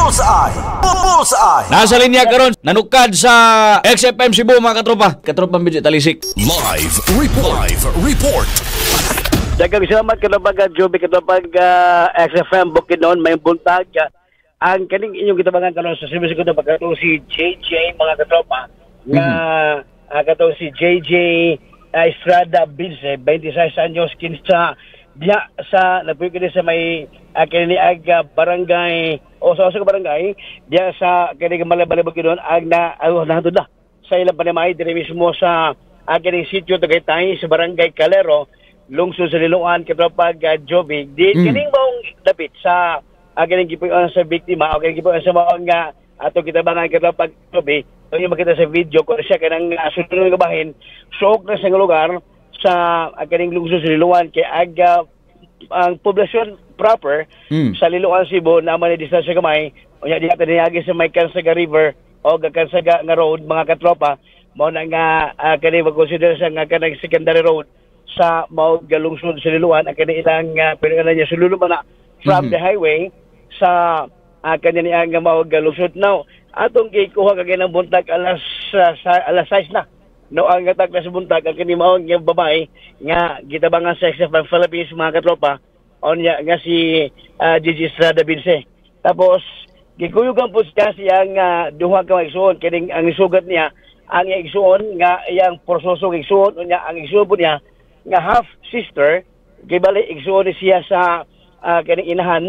Bullseye! Bullseye! Nasa linya karon, nanukad sa XFM Cebu mga katropa. Katropa Midget Talisik. Live report. Dagang salamat katapag Joby katapag XFM Bukidnon may buntag. Ang kaning inyong kitabangan karon sa service ko na pagkatong si JJ mga katropa nga katong si JJ Estrada Bilse 26 anyos kinsa diya sa napigili sa may kini ag barangay o sa barangay diya sa kini Malabali Bukidnon ag na nahatod na sa ilang panamay dire mismo sa kini sitio Tagaytay sa barangay Calero lungsod sa Liloan katapag Joby di kining maong dapit sa kining gipuyon sa biktima o kining gipuyon sa mga ato kitabangan katapag Joby yung makita sa video kung siya kanang sunod ng bahin sook na sa lugar sa kining lungsod sa Liloan kay aga ang poblasyon proper sa Liloan Cebu naman ni distansya gamay unya diha taniagi sa may Kansaga River o Kansaga nga road mga katropa mao na nga kani mag-consider sa nga kanang secondary road sa mao galungsod sa Liloan ang kani ilang pinangana niya sululuman na from the highway sa kanya nga mao galungsod now atong gikuha kagay ng buntag alas 6 na no ang gatak na sa buntag ang kini mao nga babae nga gitabangan sa XFM Philippines mga katropa onya nga si Gigi Estrada Bilse tapos gikuyugan po siya nga duha ka igsuon kining ang isugat niya ang igsuon nga iyang proseso igsuon unya ang igsuon po niya nga half sister gibali igsuon siya sa kining inahan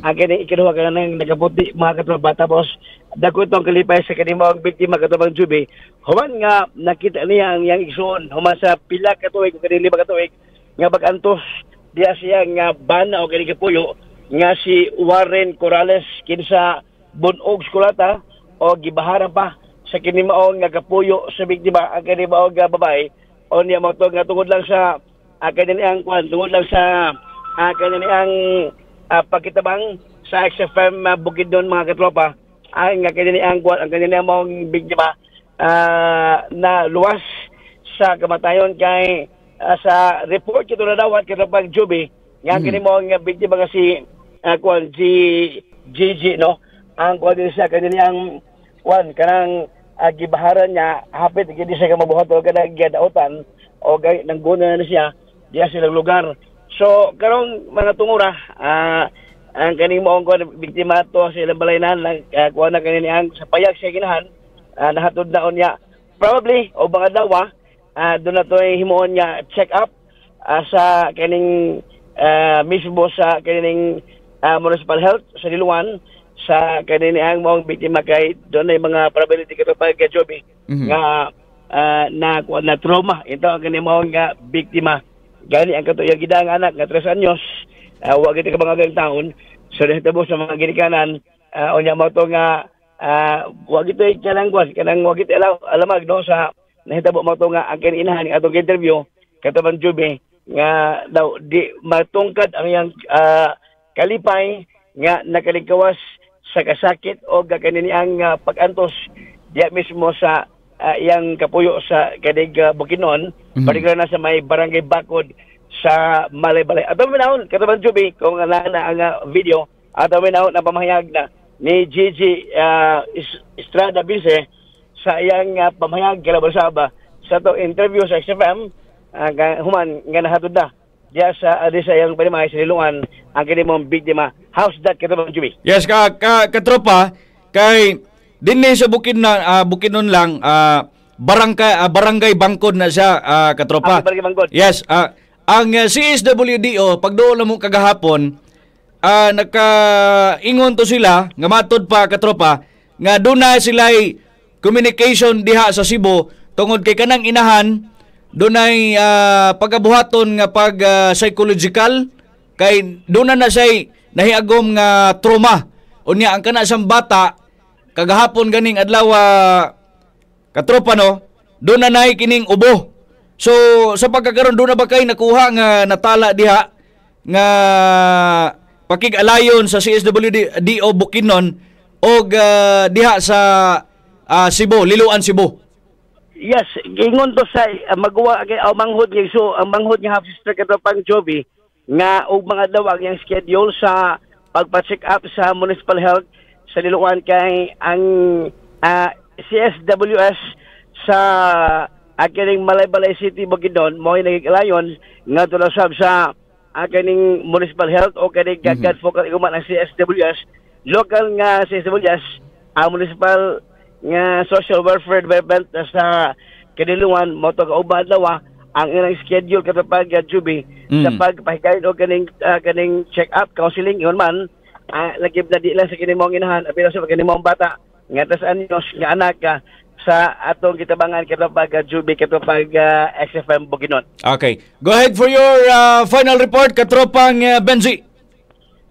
ang kining ikiduha ka nang nagaputi mga katropa tapos dako itong kalipay sa kining mga biktima katapang Joby human nga nakita niya ang iyang igsuon human sa pila ka tuig kining 5 ka tuig nga bagantos diya siya nga bana o kining kapuyo nga si Warren Corrales kinsa bunog skulata o gibaharan pa sa kini mao nga kapuyo sa biktima ang kini mao nga babae o niya mo to nga tungod lang sa kani ang tungod lang sa kani ang pagkitabang sa XFM Bukidnon mga katropa ang kani ang kani mao biktima na luwas sa kamatayon kay sa report kito na dawat katapag Joby nga kini mao nga biktima kasi Gigi no ang din sa kaniyang kanang gibaharan niya hapit gid siya mabuhat og kanang gidautan o nang guna na siya diya silang lugar so karong mga tungura ang kaning moong biktima to sa ilang balaynan kuha na kaniyang sa payag siya ginahan nahatod na unya probably o mga dawa doon na to himuon niya check up sa kaning mismo sa kaning municipal health sa Liloan sa kaniniang mong biktima kay doon ay mga probability katapag Joby nga na trauma ito ang kaniniang mong biktima gani ang katuyang gidang anak nga 3 anyos wag ito ka mga taon so nahitabo sa mga ginikanan unya mo to nga wag ito kanang wag ito alamag no sa nahitabo mo to nga ang kininahan ng atong interview katapang Joby nga daw di matungkad ang yang kalipay nga nakaligkawas sa kasakit o kaniniang pag-antos diya mismo sa iyang kapuyo sa kanig Bukidnon particular na sa may barangay Bakod sa Malay-Balay. Ato minahon katapang Joby kung ang video ato minahon na pamahayag na ni Gigi Estrada Bilse sa iyang pamahayag kalabasaba sa to interview sa XFM human nga nahatod na diya sa iyang panimay sa Liloan ang kinimong biktima. How's that katapang Joby? Yes, katropa, kay dinhi sa Bukidnon lang, barangay Bangkod na siya, katropa. Barangay Bangkod. Yes, ang CSWDO, pagdoon na mo kagahapon, nagkaingon to sila, nga matod pa, katropa, nga doon na sila'y communication diha sa Cebu, tungod kay kanang inahan, doon ay pagabuhaton nga psychological, kay doon na siya nahiagom nga trauma. Unya ang kana sang bata kagahapon ganing adlaw katropa no, doon na nahi kining ubo. So sa pagkakaroon doon na ba kay nakuha nga natala diha nga pakig-alayon sa CSWDO Bukidnon og diha sa Cebu, Liloan, Cebu. Yes, gingon to sa magawa kay manghod nga so ang manghod nga half sister katapang Joby nga og mga dawag yang schedule sa pagpa-check up sa municipal health sa Liloan kay ang CSWS sa akining Malaybalay City Bukidnon mo nagigalayon nga tulasab sa akining municipal health o kining gagad focal iguman ang CSWS local nga CSWS ang municipal nga social welfare department sa Kiniluan mo to kaubad lawa ang ilang schedule katapag Juby sa pagpahikain o kaning check up counseling yun man lagi na di lang sa kinimong inahan pero sa kinimong bata nga tas anyos nga anak sa atong kitabangan katapag Juby katapag XFM Bukidnon. Okay. Go ahead for your final report, katropang Benzi.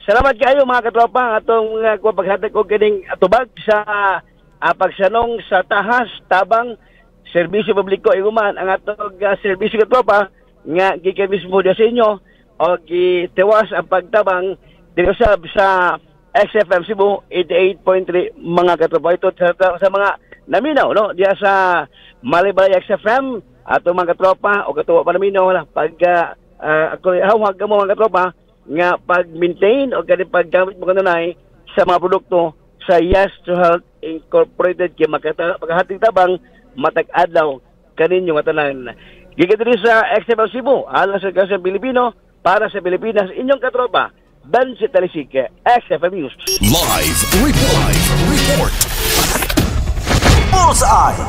Salamat kayo mga katropa atong paghatag og kining atubag sa pagsanong sa tahas tabang serbisyo publiko iguman ang atong serbisyo katropa nga gikan mismo sa inyo o gitiwas ang pagtabang dito sa XFM Cebu 88.3 mga katropa ito sa mga naminaw no diya sa Malaybalay XFM atong mga katropa o katuwa pa naminaw pag ako hawag mo mga katropa nga pag-maintain o ganit paggamit mo kanunay sa mga produkto sa Yes to Health Incorporated kay maghahatid tabang matag adlaw kaninyo nga tanan. Gikan diri sa XFM Cebu, alang sa kasang Pilipino para sa Pilipinas inyong katropa. Benzi Talisike, XFM News. Live report. Bullseye.